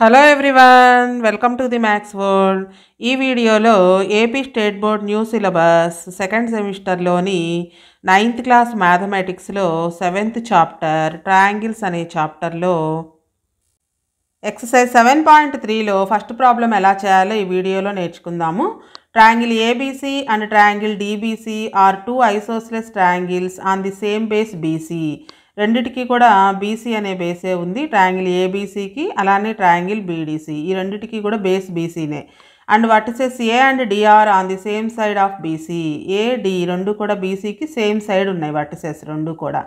Hello everyone, welcome to the maths world. ఈ వీడియోలో AP state board new syllabus second సెమిస్టర్లోని 9th class మ్యాథమెటిక్స్లో 7th chapter triangles అనే చాప్టర్లో ఎక్సర్సైజ్ 7.3లో ఫస్ట్ ప్రాబ్లం ఎలా చేయాలో ఈ వీడియోలో నేర్చుకుందాము. Triangle ABC and triangle DBC are two isosceles triangles on the same base BC. రెండిటికి కూడా బీసీ అనే బేసే ఉంది. ట్రయాంగిల్ ఏబీసీకి అలానే ట్రయాంగిల్ బీడీసీ, ఈ రెండిటికి కూడా బేస్ బీసీనే. And vertices A and D are on the same side of BC. AD రెండు కూడా బీసీకి సేమ్ సైడ్ ఉన్నాయి వర్టిసెస్ రెండు కూడా.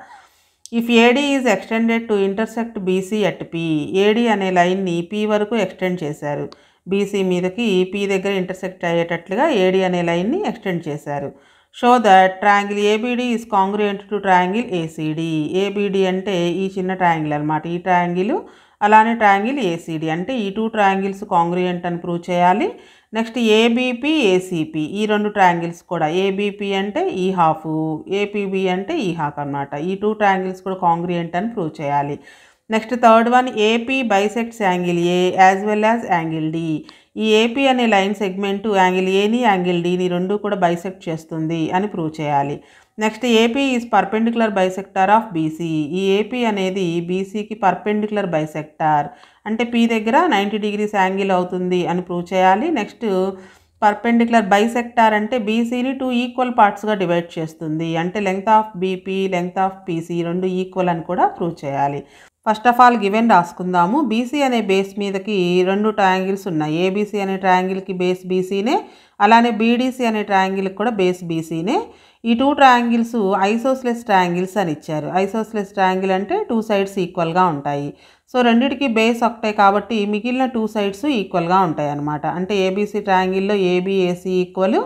If AD is extended to intersect BC at P. AD అనే లైన్ని పి వరకు ఎక్స్టెండ్ చేశారు. బీసీ మీదకి పి దగ్గర ఇంటర్సెక్ట్ అయ్యేటట్లుగా ఏడి అనే లైన్ని ఎక్స్టెండ్ చేశారు. Show that triangle ABD is congruent to triangle ACD. ABD అంటే ఈ చిన్న ట్రయాంగిల్ అనమాట, ఈ ట్రయాంగిల్. అలానే ట్రయాంగిల్ ఏసీడి అంటే ఈ టూ ట్రయాంగిల్స్ కాంగ్రుయెంట్ అని ప్రూవ్ చేయాలి. నెక్స్ట్ ఏబీపీ ఏసీపీ, ఈ రెండు ట్రయాంగిల్స్ కూడా, ఏబీపీ అంటే ఈ హాఫ్, ఏపీబీ అంటే ఈ హాఫ్ అనమాట. ఈ టూ ట్రయాంగిల్స్ కూడా కాంగ్రుయెంట్ అని ప్రూవ్ చేయాలి. Next third one, AP bisects angle A as well as angle D. ఈ ఏపీ అనే లైన్ సెగ్మెంటు యాంగిల్ ఏని యాంగిల్ డిని రెండు కూడా బైసెక్ట్ చేస్తుంది అని ప్రూవ్ చేయాలి. Next AP is perpendicular bisector of BC. ఈ ఏపీ అనేది బీసీకి పర్పెండిక్యులర్ బైసెక్టార్ అంటే పీ దగ్గర 90 degrees యాంగిల్ అవుతుంది అని ప్రూవ్ చేయాలి. నెక్స్ట్ పర్పెండిక్యులర్ బైసెక్టార్ అంటే బీసీని 2 ఈక్వల్ పార్ట్స్గా డివైడ్ చేస్తుంది. అంటే length of BP length of PC రెండు ఈక్వల్ అని కూడా ప్రూవ్ చేయాలి. ఫస్ట్ ఆఫ్ ఆల్ గివెన్ రాసుకుందాము. బీసీ అనే బేస్ మీదకి రెండు ట్రయాంగిల్స్ ఉన్నాయి. ఏబీసీ అనే ట్రయాంగిల్కి బేస్ బీసీనే, అలానే బీడీసీ అనే ట్రయాంగిల్కి కూడా బేస్ బీసీనే. ఈ టూ ట్రయాంగిల్స్ ఐసోస్లెస్ ట్రయాంగిల్స్ అని ఇచ్చారు. ఐసోస్లెస్ ట్రయాంగిల్ అంటే టూ సైడ్స్ ఈక్వల్గా ఉంటాయి. సో రెండిటికి బేస్ ఒకటే కాబట్టి మిగిలిన టూ సైడ్స్ ఈక్వల్గా ఉంటాయి అన్నమాట. అంటే ఏబీసీ ట్రయాంగిల్లో ఏబీఏసీ ఈక్వల్,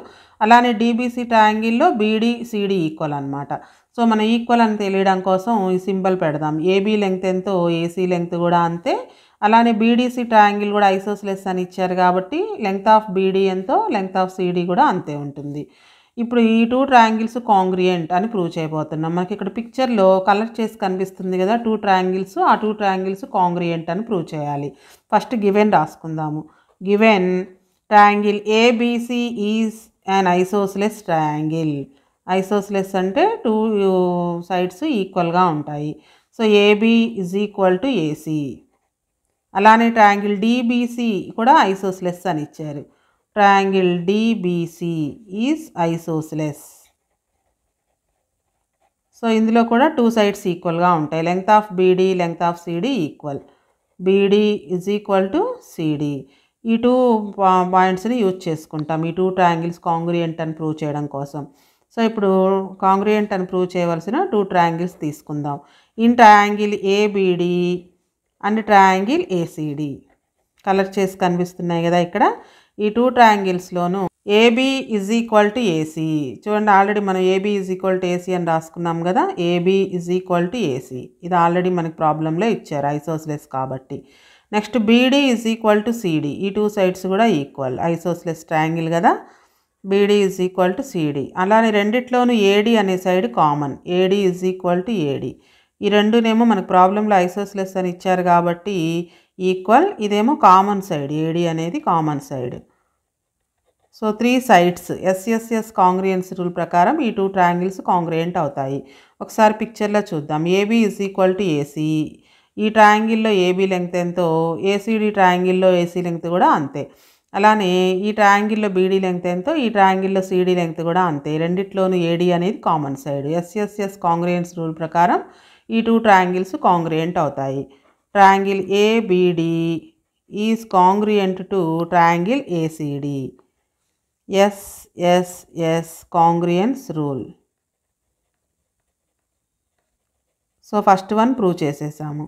అలానే డీబీసీ ట్రయాంగిల్లో బీడీసీడీ ఈక్వల్ అనమాట. సో మనం ఈక్వల్ అని తెలియడం కోసం ఈ సింబల్ పెడదాం. ఏబీ లెంగ్త్ ఎంతో ఏసీ లెంగ్త్ కూడా అంతే. అలానే బీడీసీ ట్రయాంగిల్ కూడా ఐసోస్లెస్ అని ఇచ్చారు కాబట్టి లెంగ్త్ ఆఫ్ బీడీ ఎంతో లెంగ్త్ ఆఫ్ సీడీ కూడా అంతే ఉంటుంది. ఇప్పుడు ఈ టూ ట్రయాంగిల్స్ కాంగ్రుయెంట్ అని ప్రూవ్ చేయబోతున్నాం. మనకి ఇక్కడ పిక్చర్లో కలర్ చేసి కనిపిస్తుంది కదా టూ ట్రయాంగిల్స్, ఆ టూ ట్రయాంగిల్స్ కాంగ్రుయెంట్ అని ప్రూవ్ చేయాలి. ఫస్ట్ గివెన్ రాసుకుందాము. Given triangle ABC is an isosceles triangle. Isosceles అంటే టూ సైడ్స్ ఈక్వల్గా ఉంటాయి. So AB is equal to AC. అలానే ట్రయాంగిల్ డీబీసీ కూడా ఐసోస్లెస్ అని ఇచ్చారు. Triangle DBC is isosceles. So ఇందులో కూడా టూ సైడ్స్ ఈక్వల్గా ఉంటాయి. Length of BD length of CD equal. BD is equal to CD. ఈ టూ పాయింట్స్ని యూజ్ చేసుకుంటాం ఈ టూ ట్రయాంగిల్స్ కాంగ్రుయెంట్ అని ప్రూవ్ చేయడం కోసం. సో ఇప్పుడు కాంగ్రుయెంట్ అని ప్రూవ్ చేయవలసిన టూ ట్రయాంగిల్స్ తీసుకుందాం. In triangle ABD and triangle ACD. Colour చేసి కనిపిస్తున్నాయి కదా ఇక్కడ. ఈ టూ ట్రయాంగిల్స్లోనూ AB is equal to AC. చూడండి, ఆల్రెడీ మనం AB is equal to AC అని రాసుకున్నాం కదా. AB is equal to AC, ఇది ఆల్రెడీ మనకి ప్రాబ్లంలో ఇచ్చారు ఐసోస్లెస్ కాబట్టి. Next BD is equal to CD. ఈ టూ సైడ్స్ కూడా ఈక్వల్, ఐసోస్లెస్ ట్రయాంగిల్ కదా. BD is equal to CD. అలానే రెండిట్లోనూ ఏడీ అనే side common. AD is equal to AD. ఈ రెండునేమో మనకు ప్రాబ్లంలో ఐసోస్లెస్ అని ఇచ్చారు కాబట్టి ఈక్వల్. ఇదేమో కామన్ సైడ్, ఏడీ అనేది common side. So three sides SSS congruence rule ప్రకారం ఈ టూ ట్రయాంగిల్స్ కాంగ్రుయెంట్ అవుతాయి. ఒకసారి పిక్చర్లో చూద్దాం. AB is equal to AC. ఈ ట్రయాంగిల్లో ఏబీ లెంగ్త్ ఎంతో ఏసీడీ ట్రయాంగిల్లో ఏసీ లెంగ్త్ కూడా అంతే. అలానే ఈ ట్రయాంగిల్లో బీడీ లెంగ్త్ ఎంతో ఈ ట్రయాంగిల్లో సీడీ లెంగ్త్ కూడా అంతే. రెండిట్లోనూ ఏడీ అనేది common side. SSS congruence rule ప్రకారం ఈ టూ ట్రయాంగిల్స్ కాంగ్రుయెంట్ అవుతాయి. Triangle ABD is congruent to triangle ACD. SSS congruence rule. So first one prove చేసేసాము.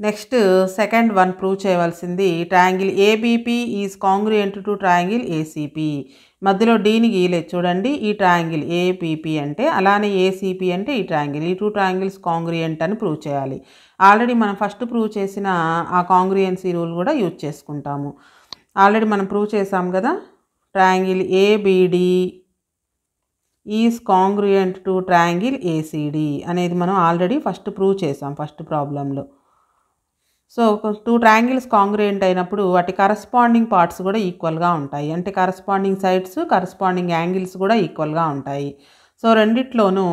నెక్స్ట్ సెకండ్ వన్ ప్రూవ్ చేయవలసింది. Triangle ABP is congruent to triangle ACP. మధ్యలో డీని గీయలేదు చూడండి. ఈ triangle APP అంటే, అలానే ఏసీపీ అంటే ఈ ట్రయాంగిల్. ఈ టూ ట్రయాంగిల్స్ కాంగ్రుయెంట్ అని ప్రూవ్ చేయాలి. ఆల్రెడీ మనం ఫస్ట్ ప్రూవ్ చేసిన ఆ కాంగ్రుయెన్సీ రూల్ కూడా యూజ్ చేసుకుంటాము. ఆల్రెడీ మనం ప్రూవ్ చేసాం కదా. Triangle ABD is congruent to triangle ACD అనేది మనం ఆల్రెడీ ఫస్ట్ ప్రూవ్ చేసాం ఫస్ట్ ప్రాబ్లంలో. సో 2 ట్రయాంగిల్స్ కాంగ్రుయెంట్ అయినప్పుడు వాటి కరస్పాండింగ్ పార్ట్స్ కూడా ఈక్వల్గా ఉంటాయి. అంటే కరస్పాండింగ్ సైడ్స్ కరస్పాండింగ్ యాంగిల్స్ కూడా ఈక్వల్గా ఉంటాయి. సో రెండిట్లోనూ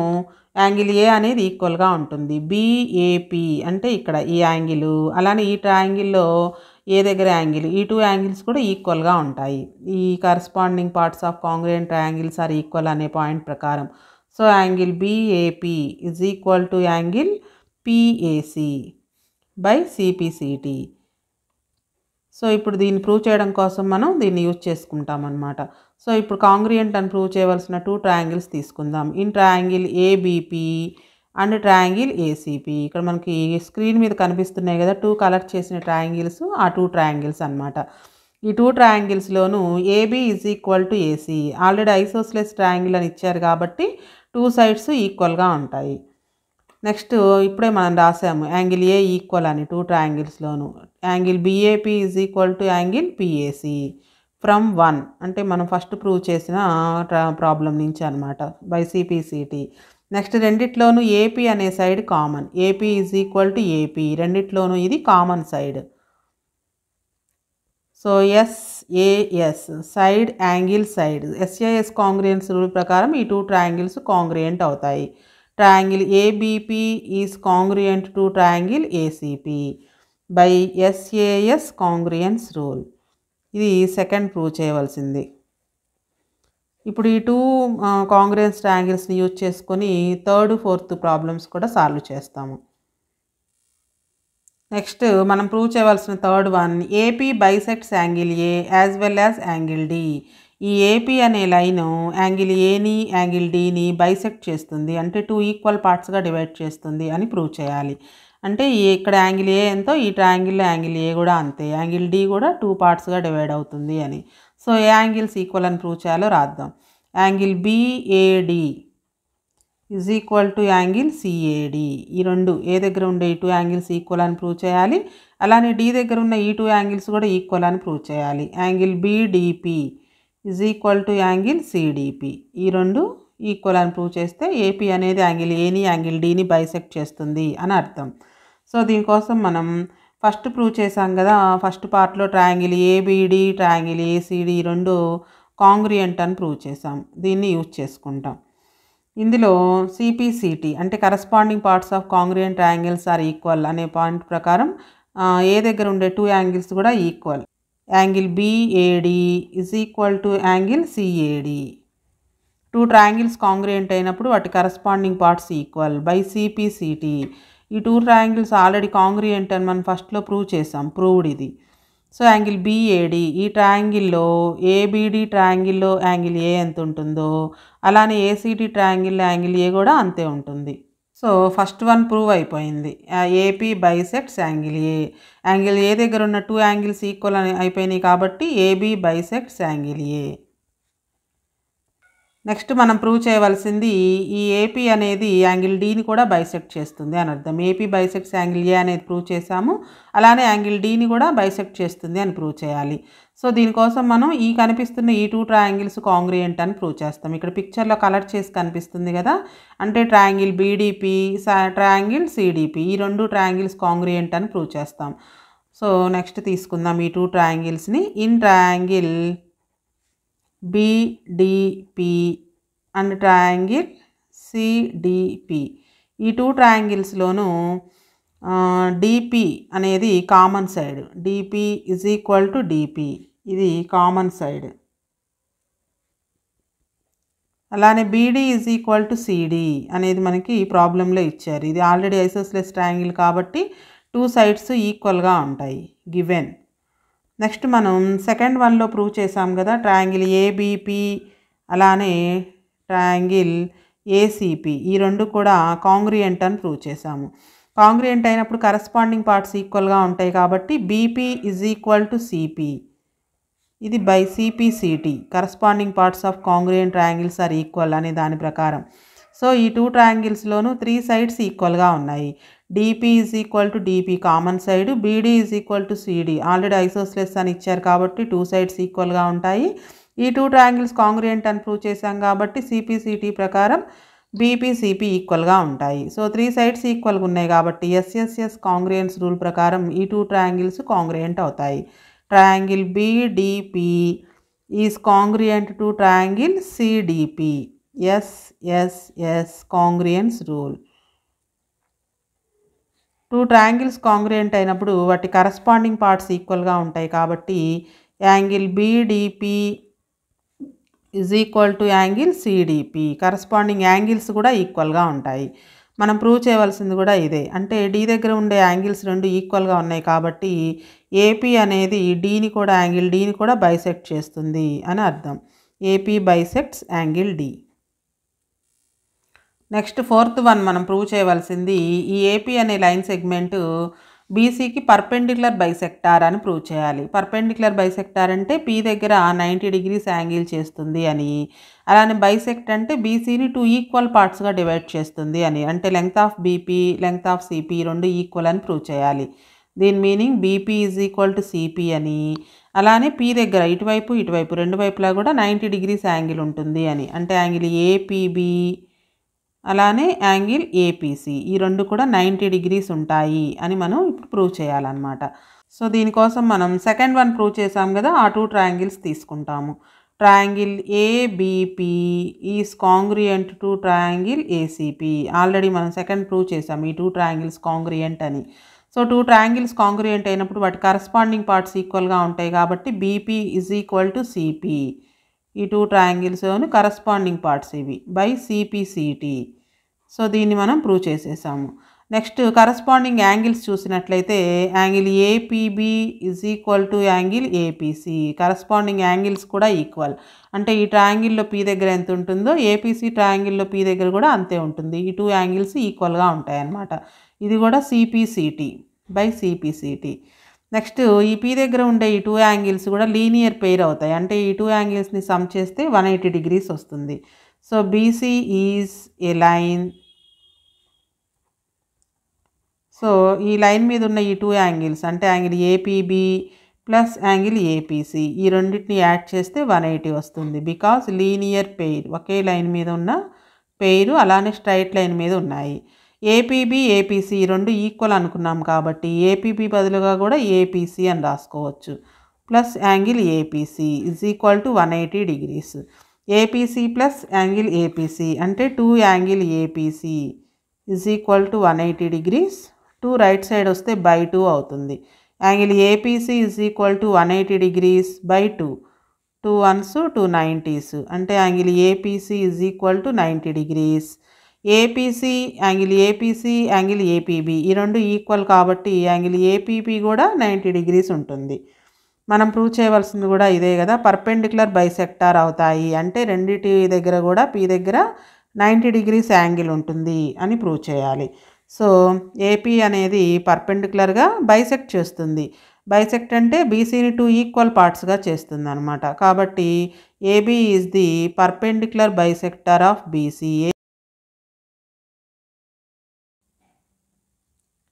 యాంగిల్ ఏ అనేది ఈక్వల్గా ఉంటుంది. బిఏపి అంటే ఇక్కడ ఈ యాంగిల్, అలానే ఈ ట్రయాంగిల్లో ఏ దగ్గర యాంగిల్, ఈ 2 యాంగిల్స్ కూడా ఈక్వల్గా ఉంటాయి. ఈ corresponding parts of congruent triangles are equal అనే పాయింట్ ప్రకారం. So angle BAP is equal to angle PAC by CPCT. సో ఇప్పుడు దీన్ని ప్రూవ్ చేయడం కోసం మనం దీన్ని యూజ్ చేసుకుంటాం అన్నమాట. సో ఇప్పుడు కాంగ్రుయెంట్ అని ప్రూవ్ చేయవలసిన 2 ట్రయాంగిల్స్ తీసుకుందాం. In triangle ABP and triangle ACP. ఇక్కడ మనకి స్క్రీన్ మీద కనిపిస్తున్నాయి కదా 2 కలర్ చేసిన ట్రయాంగిల్స్, ఆ 2 ట్రయాంగిల్స్ అన్నమాట. ఈ 2 ట్రయాంగిల్స్లోనూ AB is equal to AC. Already isosceles triangle అని ఇచ్చారు కాబట్టి 2 సైడ్స్ ఈక్వల్గా ఉంటాయి. నెక్స్ట్ ఇప్పుడే మనం రాసాము యాంగిల్ ఏ ఈక్వల్ అని 2 ట్రయాంగిల్స్లోను. Angle BAP is equal to angle PAC from 1 అంటే మనం ఫస్ట్ ప్రూవ్ చేసిన ప్రాబ్లం నుంచి అనమాట బై సిపిసిటి. నెక్స్ట్ రెండిట్లోనూ ఏపీ అనే side common. AP is equal to AP, రెండిట్లోనూ ఇది common side. So SAS side angle side, SAS congruence rule ప్రకారం ఈ 2 ట్రయాంగిల్స్ కాంగ్రుయెంట్ అవుతాయి. Triangle ABP is congruent to triangle ACP by SAS congruence rule. ఇది second prove చేయవలసింది. ఇప్పుడు ఈ 2 కాంగ్రుయెన్స్ ట్రయాంగిల్స్ని use చేసుకొని 3rd, 4th ప్రాబ్లమ్స్ కూడా సాల్వ్ చేస్తాము. నెక్స్ట్ మనం ప్రూవ్ చేయవలసిన 3rd one, AP bisects angle A as well as angle D. ఈ ఏపీ అనే లైను యాంగిల్ ఏని యాంగిల్ డిని బైసెక్ట్ చేస్తుంది, అంటే 2 ఈక్వల్ పార్ట్స్గా డివైడ్ చేస్తుంది అని ప్రూవ్ చేయాలి. అంటే ఇక్కడ యాంగిల్ ఏ ఎంతో ఈ ట్రయాంగిల్లో యాంగిల్ ఏ కూడా అంతే, యాంగిల్ డి కూడా 2 పార్ట్స్గా డివైడ్ అవుతుంది అని. సో ఏ యాంగిల్స్ ఈక్వల్ అని ప్రూవ్ చేయాలో రాద్దాం. Angle BAD is equal to angle CAD. ఈ రెండు ఏ దగ్గర ఉండే ఈ 2 యాంగిల్స్ ఈక్వల్ అని ప్రూవ్ చేయాలి. అలానే డి దగ్గర ఉన్న ఈ 2 యాంగిల్స్ కూడా ఈక్వల్ అని ప్రూవ్ చేయాలి. Angle BDP is equal to angle CDP. ఈ రెండు ఈక్వల్ అని ప్రూవ్ చేస్తే ఏపీ అనేది యాంగిల్ ఏని యాంగిల్ డిని బైసెక్ట్ చేస్తుంది అని అర్థం. సో దీనికోసం మనం ఫస్ట్ ప్రూవ్ చేసాం కదా, ఫస్ట్ పార్ట్లో ట్రయాంగిల్ ఏబిడి ట్రయాంగిల్ ఏసిడి ఈ రెండు కాంగ్రుయెంట్ అని ప్రూవ్ చేసాం. దీన్ని యూజ్ చేసుకుంటాం. ఇందులో సిపిసిటి అంటే corresponding parts of congruent triangles are equal అనే పాయింట్ ప్రకారం ఏ దగ్గర ఉండే 2 యాంగిల్స్ కూడా equal. Angle BAD is equal to angle CAD. 2 triangles congruent అయినప్పుడు వాటి corresponding parts equal by CPCT. ఈ 2 ట్రయాంగిల్స్ ఆల్రెడీ కాంగ్రుయెంట్ అని మనం ఫస్ట్లో ప్రూవ్ చేసాం, ప్రూవ్డ్ ఇది. సో యాంగిల్ బిఏడి ఈ ట్రయాంగిల్లో ఏబిడి ట్రయాంగిల్లో యాంగిల్ ఏ ఎంత ఉంటుందో అలానే ఏసీడి ట్రయాంగిల్లో యాంగిల్ ఏ కూడా అంతే ఉంటుంది. సో ఫస్ట్ వన్ ప్రూవ్ అయిపోయింది. AP bisects angle A. Angle A దగ్గర ఉన్న 2 యాంగిల్స్ ఈక్వల్ అని అయిపోయినాయి కాబట్టి AB bisects angle A. Next మనం ప్రూవ్ చేయవలసింది ఈ ఏపీ అనేది యాంగిల్ డీని కూడా బైసెక్ట్ చేస్తుంది అని అర్థం. ఏపీ బైసెక్ట్స్ యాంగిల్ ఏ అనేది ప్రూవ్ చేసాము, అలానే యాంగిల్ డీని కూడా బైసెక్ట్ చేస్తుంది అని ప్రూవ్ చేయాలి. సో దీనికోసం మనం ఈ కనిపిస్తున్న ఈ 2 ట్రయాంగిల్స్ కాంగ్రుయెంట్ అని ప్రూవ్ చేస్తాం. ఇక్కడ పిక్చర్లో కలర్ చేసి కనిపిస్తుంది కదా, అంటే ట్రయాంగిల్ బీడిపి ట్రయాంగిల్ సిడిపి ఈ 2 ట్రయాంగిల్స్ కాంగ్రుయెంట్ అని ప్రూవ్ చేస్తాం. సో నెక్స్ట్ తీసుకుందాం ఈ 2 ట్రయాంగిల్స్ని. In triangle BDP and triangle CDP ఈ 2 ట్రయాంగిల్స్లోనూ డిపి అనేది common side. DP is equal to DP, ఇది కామన్ సైడ్. అలానే BD is equal to CD అనేది మనకి ఈ ప్రాబ్లంలో ఇచ్చారు. ఇది ఆల్రెడీ ఐసోస్లెస్ ట్రయాంగిల్ కాబట్టి 2 సైడ్స్ ఈక్వల్గా ఉంటాయి గివెన్. నెక్స్ట్ మనం సెకండ్ వన్లో ప్రూవ్ చేసాం కదా, ట్రయాంగిల్ ఏబిపి అలానే ట్రయాంగిల్ ఏసీపీ ఈ రెండు కూడా కాంగ్రుయెంట్ అని ప్రూవ్ చేసాము. కాంగ్రుయెంట్ అయినప్పుడు కరస్పాండింగ్ పార్ట్స్ ఈక్వల్గా ఉంటాయి కాబట్టి BP is equal to CP, ఇది by CPCT corresponding parts of congruent triangles are equal అనే దాని ప్రకారం. సో ఈ 2 ట్రయాంగిల్స్లోనూ 3 సైడ్స్ ఈక్వల్గా ఉన్నాయి. DP is equal to DP common side, BD is equal to CD already isosceles అని ఇచ్చారు కాబట్టి 2 సైడ్స్ ఈక్వల్గా ఉంటాయి. ఈ 2 ట్రయాంగిల్స్ కాంగ్రుయెంట్ అని ప్రూవ్ చేశాం కాబట్టి సిపిసిటి ప్రకారం బీపీసీపీ ఈక్వల్గా ఉంటాయి. సో 3 సైడ్స్ ఈక్వల్గా ఉన్నాయి కాబట్టి ఎస్ఎస్ఎస్ కాంగ్రుయెన్స్ రూల్ ప్రకారం ఈ 2 ట్రయాంగిల్స్ కాంగ్రుయెంట్ అవుతాయి. Triangle BDP is congruent to triangle CDP. SSS congruence rule. 2 triangles congruent అయినప్పుడు వాటి కరస్పాండింగ్ పార్ట్స్ ఈక్వల్గా ఉంటాయి కాబట్టి angle BDP is equal to angle CDP. Corresponding angles కూడా ఈక్వల్గా ఉంటాయి. మనం ప్రూవ్ చేయవలసింది కూడా ఇదే. అంటే డి దగ్గర ఉండే యాంగిల్స్ రెండు ఈక్వల్గా ఉన్నాయి కాబట్టి ఏపీ అనేది యాంగిల్ డీని కూడా బైసెక్ట్ చేస్తుంది అని అర్థం. AP bisects angle D. Next 4th one మనం ప్రూవ్ చేయవలసింది ఈ ఏపీ అనే లైన్ సెగ్మెంట్ బీసీకి పర్పెండిక్యులర్ బైసెక్టార్ అని ప్రూవ్ చేయాలి. పర్పెండిక్యులర్ బైసెక్టార్ అంటే పీ దగ్గర 90 degrees యాంగిల్ చేస్తుంది అని, అలానే బైసెక్ట్ అంటే బీసీని 2 ఈక్వల్ పార్ట్స్గా డివైడ్ చేస్తుంది అని. అంటే length of BP length of CP రెండు ఈక్వల్ అని ప్రూవ్ చేయాలి. దీని meaning BP is equal to CP అని, అలానే పీ దగ్గర ఇటువైపు రెండు వైపులా కూడా 90 degrees యాంగిల్ ఉంటుంది అని. అంటే యాంగిల్ ఏపీబీ అలానే యాంగిల్ ఏపీసీ ఈ రెండు కూడా 90 degrees ఉంటాయి అని మనం ఇప్పుడు ప్రూవ్ చేయాలన్నమాట. సో దీనికోసం మనం సెకండ్ వన్ ప్రూవ్ చేసాం కదా, ఆ 2 ట్రయాంగిల్స్ తీసుకుంటాము. Triangle ABP is congruent to triangle ACP. Already మనం సెకండ్ ప్రూవ్ చేసాం ఈ 2 ట్రయాంగిల్స్ కాంగ్రుయెంట్ అని. సో 2 ట్రయాంగిల్స్ కాంగ్రుయెంట్ అయినప్పుడు వాటి కరస్పాండింగ్ పార్ట్స్ ఈక్వల్గా ఉంటాయి కాబట్టి BP is equal to CP. ఈ 2 ట్రయాంగిల్స్ కరస్పాండింగ్ పార్ట్స్ ఇవి బై సిపిసిటి. సో దీన్ని మనం ప్రూవ్ చేసేసాము. నెక్స్ట్ కరస్పాండింగ్ యాంగిల్స్ చూసినట్లయితే angle APB is equal to angle APC. Corresponding angles కూడా ఈక్వల్. అంటే ఈ ట్రయాంగిల్లో పీ దగ్గర ఎంత ఉంటుందో ఏపీసీ ట్రయాంగిల్లో పీ దగ్గర కూడా అంతే ఉంటుంది. ఈ 2 యాంగిల్స్ ఈక్వల్గా ఉంటాయి అన్నమాట. ఇది కూడా సిపిసిటి బై సిపిసిటి. నెక్స్ట్ ఈ పీ దగ్గర ఉండే ఈ 2 యాంగిల్స్ కూడా లీనియర్ పెయిర్ అవుతాయి. అంటే ఈ 2 యాంగిల్స్ని సమ్ చేస్తే 180 degrees వస్తుంది. So BC is a line. So ఈ లైన్ మీద ఉన్న ఈ 2 యాంగిల్స్ అంటే angle APB plus angle APC ఈ రెండింటిని యాడ్ చేస్తే 180 వస్తుంది. Because linear pair, okay line మీద ఉన్న పెయిర్ అలానే స్ట్రైట్ లైన్ మీద ఉన్నాయి. ఏపీబీ ఏపీసీ రెండు ఈక్వల్ అనుకున్నాం కాబట్టి ఏపీబీ బదులుగా కూడా ఏపీసీ అని రాసుకోవచ్చు. Plus angle APC is equal to 180 degrees. APC plus angle APC అంటే 2 angle APC is equal to 180 degrees. 2 right side వస్తే బై 2 అవుతుంది. Angle APC is equal to 180 degrees by 2. 2 1s 2 90s అంటే angle APC is equal to 90 degrees. APC angle APB ఈ రెండు equal కాబట్టి angle APB కూడా 90 degrees ఉంటుంది. మనం prove చేయవలసింది కూడా ఇదే కదా, పర్పెండిక్యులర్ బైసెక్టార్ అవుతాయి అంటే రెండిటి దగ్గర కూడా పీ దగ్గర 90 degrees యాంగిల్ ఉంటుంది అని ప్రూవ్ చేయాలి. సో ఏపీ అనేది పర్పెండిక్యులర్గా బైసెక్ట్ చేస్తుంది. బైసెక్ట్ అంటే బీసీని 2 ఈక్వల్ పార్ట్స్గా చేస్తుంది అనమాట. కాబట్టి AB is the perpendicular bisector of BC.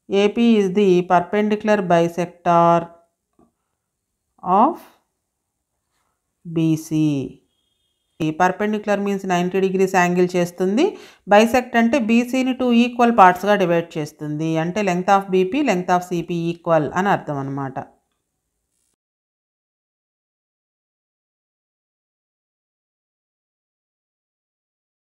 AP is the perpendicular bisector of BC. Perpendicular means 90 degrees angle చేస్తుంది. బైసెక్ట్ అంటే బీసీని 2 ఈక్వల్ పార్ట్స్గా డివైడ్ చేస్తుంది. అంటే length of BP length of CP equal అని అర్థం అనమాట.